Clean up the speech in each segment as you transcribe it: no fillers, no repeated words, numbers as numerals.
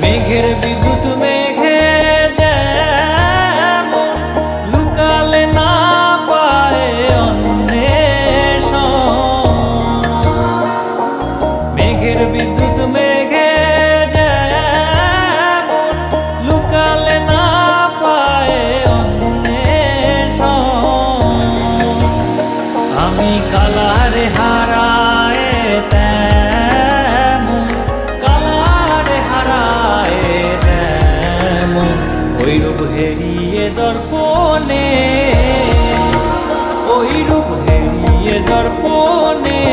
মেঘের বিদ্যুৎ মেঘে যেমন লুকালে না পায় অন্বেষণ, মেঘের বিদ্যুৎ মেঘে যেমন লুকালে না পায় অন্বেষণ। আমি কালারে হারায় তেমন, কালারে হারায় তেমন ওই রূপ হেরিয়ে দর্পণে, ওই রূপ হেরিয়ে দর্পণে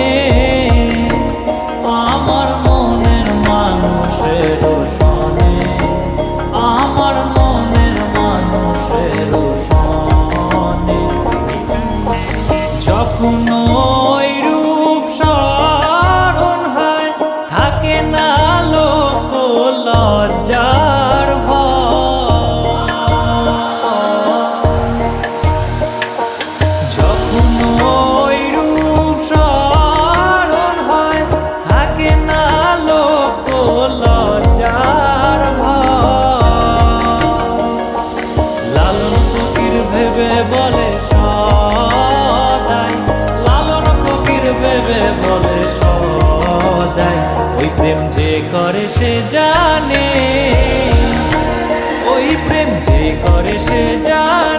আমার মনের মানুষের সনে, আমার মনের মানুষের সনে। যখন ওই রূপ স্মরণ হয় থাকে না লোক লজ্জার ভয়, যখন ওই রূপ স্মরণ হয় থাকে না লোক লজ্জার ভয়। লালন ফকির ভেবে বলে সদাই, লালন ফকির ভেবে বলে সদাই ওই প্রেম যে করে সে জানে, ওই প্রেম যে করে সে জানে।